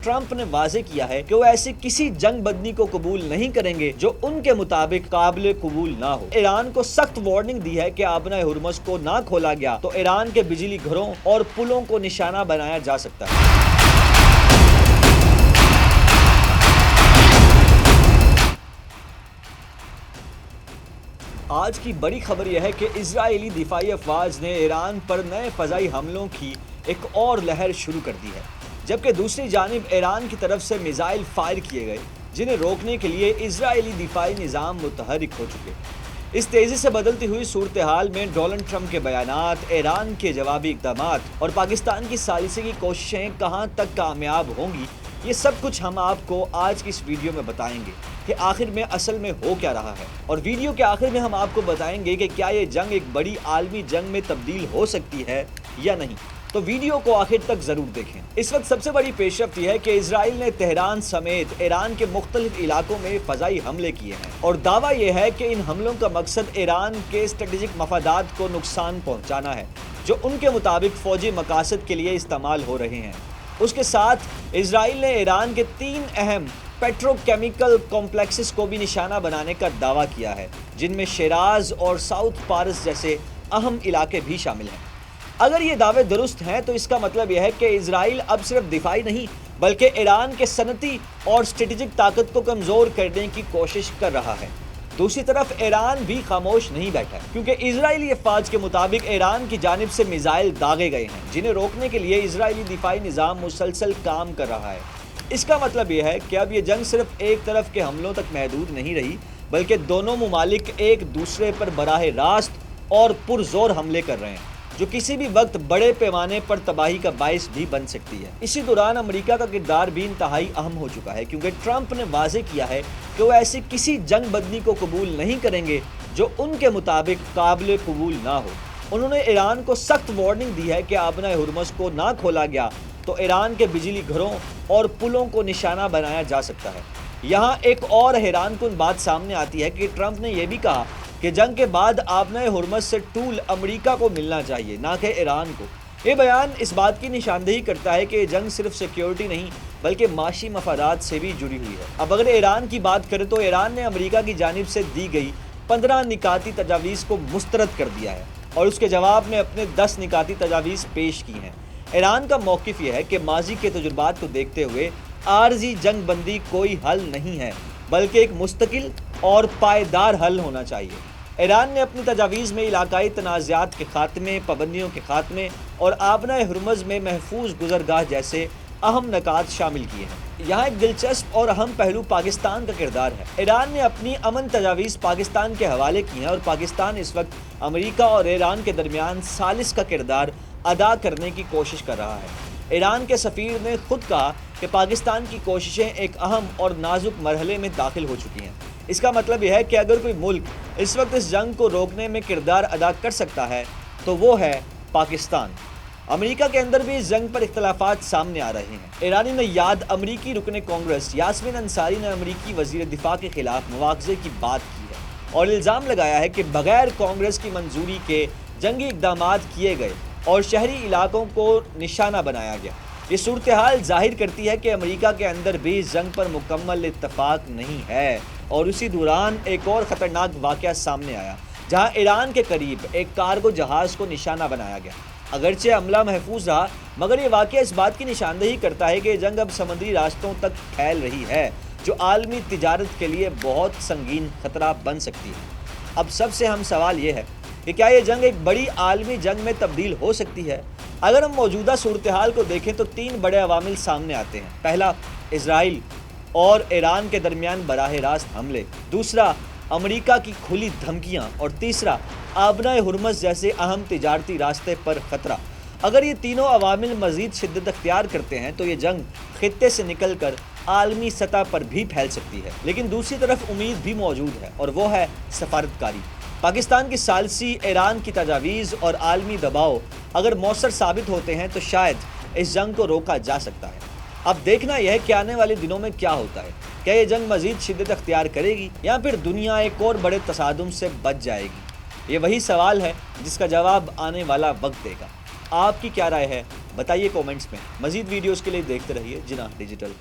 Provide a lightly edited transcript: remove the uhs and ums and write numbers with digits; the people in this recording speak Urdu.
ٹرمپ نے واضح کیا ہے کہ وہ ایسی کسی جنگ بندی کو قبول نہیں کریں گے جو ان کے مطابق قابل قبول نہ ہو۔ ایران کو سخت وارننگ دی ہے کہ آبنائے ہرمز کو نہ کھولا گیا تو ایران کے بجلی گھروں اور پلوں کو نشانہ بنایا جا سکتا ہے۔ آج کی بڑی خبر یہ ہے کہ اسرائیلی دفاعی افواج نے ایران پر نئے فضائی حملوں کی ایک اور لہر شروع کر دی ہے، جبکہ دوسری جانب ایران کی طرف سے میزائل فائر کیے گئے جنہیں روکنے کے لیے اسرائیلی دفاعی نظام متحرک ہو چکے۔ اس تیزی سے بدلتی ہوئی صورتحال میں ڈونلڈ ٹرمپ کے بیانات، ایران کے جوابی اقدامات اور پاکستان کی ثالثی کی کوششیں کہاں تک کامیاب ہوں گی، یہ سب کچھ ہم آپ کو آج کی اس ویڈیو میں بتائیں گے کہ آخر میں اصل میں ہو کیا رہا ہے، اور ویڈیو کے آخر میں ہم آپ کو بتائیں گے کہ کیا یہ جنگ ایک بڑی عالمی جنگ میں تبدیل ہو سکتی ہے یا نہیں۔ تو ویڈیو کو آخر تک ضرور دیکھیں۔ اس وقت سب سے بڑی پیش رفت یہ ہے کہ اسرائیل نے تہران سمیت ایران کے مختلف علاقوں میں فضائی حملے کیے ہیں، اور دعویٰ یہ ہے کہ ان حملوں کا مقصد ایران کے اسٹریٹجک مفادات کو نقصان پہنچانا ہے جو ان کے مطابق فوجی مقاصد کے لیے استعمال ہو رہے ہیں۔ اس کے ساتھ اسرائیل نے ایران کے 3 اہم پیٹرو کیمیکل کمپلیکسز کو بھی نشانہ بنانے کا دعویٰ کیا ہے، جن میں شیراز اور ساؤتھ پارس جیسے اہم علاقے بھی شامل ہیں۔ اگر یہ دعوے درست ہیں تو اس کا مطلب یہ ہے کہ اسرائیل اب صرف دفاعی نہیں بلکہ ایران کے صنعتی اور اسٹریٹجک طاقت کو کمزور کرنے کی کوشش کر رہا ہے۔ دوسری طرف ایران بھی خاموش نہیں بیٹھا، کیونکہ اسرائیلی افواج کے مطابق ایران کی جانب سے میزائل داغے گئے ہیں جنہیں روکنے کے لیے اسرائیلی دفاعی نظام مسلسل کام کر رہا ہے۔ اس کا مطلب یہ ہے کہ اب یہ جنگ صرف ایک طرف کے حملوں تک محدود نہیں رہی، بلکہ دونوں ممالک ایک دوسرے پر براہ راست اور پرزور حملے کر رہے ہیں، جو کسی بھی وقت بڑے پیمانے پر تباہی کا باعث بھی بن سکتی ہے۔ اسی دوران امریکہ کا کردار بھی انتہائی اہم ہو چکا ہے، کیونکہ ٹرمپ نے واضح کیا ہے کہ وہ ایسی کسی جنگ بندی کو قبول نہیں کریں گے جو ان کے مطابق قابل قبول نہ ہو۔ انہوں نے ایران کو سخت وارننگ دی ہے کہ آبنائے ہرمز کو نہ کھولا گیا تو ایران کے بجلی گھروں اور پلوں کو نشانہ بنایا جا سکتا ہے۔ یہاں ایک اور حیران کن بات سامنے آتی ہے کہ ٹرمپ نے یہ بھی کہا کہ جنگ کے بعد آبنائے ہرمز سے ٹول امریکہ کو ملنا چاہیے، نہ کہ ایران کو۔ یہ بیان اس بات کی نشاندہی کرتا ہے کہ یہ جنگ صرف سیکیورٹی نہیں بلکہ معاشی مفادات سے بھی جڑی ہوئی ہے۔ اب اگر ایران کی بات کریں تو ایران نے امریکہ کی جانب سے دی گئی 15 نکاتی تجاویز کو مسترد کر دیا ہے اور اس کے جواب میں اپنے 10 نکاتی تجاویز پیش کی ہیں۔ ایران کا موقف یہ ہے کہ ماضی کے تجربات کو دیکھتے ہوئے عارضی جنگ بندی کوئی حل نہیں ہے، بلکہ ایک مستقل اور پائیدار حل ہونا چاہیے۔ ایران نے اپنی تجاویز میں علاقائی تنازعات کے خاتمے، پابندیوں کے خاتمے اور آبنائے ہرمز میں محفوظ گزرگاہ جیسے اہم نکات شامل کیے ہیں۔ یہاں ایک دلچسپ اور اہم پہلو پاکستان کا کردار ہے۔ ایران نے اپنی امن تجاویز پاکستان کے حوالے کی ہیں، اور پاکستان اس وقت امریکہ اور ایران کے درمیان ثالث کا کردار ادا کرنے کی کوشش کر رہا ہے۔ ایران کے سفیر نے خود کہا کہ پاکستان کی کوششیں ایک اہم اور نازک مرحلے میں داخل ہو چکی ہیں۔ اس کا مطلب یہ ہے کہ اگر کوئی ملک اس وقت اس جنگ کو روکنے میں کردار ادا کر سکتا ہے تو وہ ہے پاکستان۔ امریکہ کے اندر بھی اس جنگ پر اختلافات سامنے آ رہے ہیں۔ ایرانی نیاد امریکی رکن کانگریس یاسمین انصاری نے امریکی وزیر دفاع کے خلاف مواخذے کی بات کی ہے اور الزام لگایا ہے کہ بغیر کانگریس کی منظوری کے جنگی اقدامات کیے گئے اور شہری علاقوں کو نشانہ بنایا گیا۔ یہ صورتحال ظاہر کرتی ہے کہ امریکہ کے اندر بھی اس جنگ پر مکمل اتفاق نہیں ہے، اور اسی دوران ایک اور خطرناک واقعہ سامنے آیا جہاں ایران کے قریب ایک کارگو جہاز کو نشانہ بنایا گیا۔ اگرچہ عملہ محفوظ رہا، مگر یہ واقعہ اس بات کی نشاندہی کرتا ہے کہ یہ جنگ اب سمندری راستوں تک پھیل رہی ہے، جو عالمی تجارت کے لیے بہت سنگین خطرہ بن سکتی ہے۔ اب سب سے اہم سوال یہ ہے کہ کیا یہ جنگ ایک بڑی عالمی جنگ میں تبدیل ہو سکتی ہے؟ اگر ہم موجودہ صورتحال کو دیکھیں تو 3 بڑے عوامل سامنے آتے ہیں۔ پہلا، اسرائیل اور ایران کے درمیان براہ راست حملے، دوسرا، امریکہ کی کھلی دھمکیاں، اور تیسرا، آبنائے ہرمز جیسے اہم تجارتی راستے پر خطرہ۔ اگر یہ تینوں عوامل مزید شدت اختیار کرتے ہیں تو یہ جنگ خطے سے نکل کر عالمی سطح پر بھی پھیل سکتی ہے۔ لیکن دوسری طرف امید بھی موجود ہے، اور وہ ہے سفارتکاری۔ پاکستان کی ثالثی، ایران کی تجاویز اور عالمی دباؤ اگر مؤثر ثابت ہوتے ہیں تو شاید اس جنگ کو روکا جا سکتا ہے۔ اب دیکھنا یہ ہے کہ آنے والے دنوں میں کیا ہوتا ہے۔ کیا یہ جنگ مزید شدت اختیار کرے گی یا پھر دنیا ایک اور بڑے تصادم سے بچ جائے گی؟ یہ وہی سوال ہے جس کا جواب آنے والا وقت دے گا۔ آپ کی کیا رائے ہے بتائیے کومنٹس میں. مزید ویڈیوز کے لیے دیکھتے رہیے جناح ڈیجیٹل.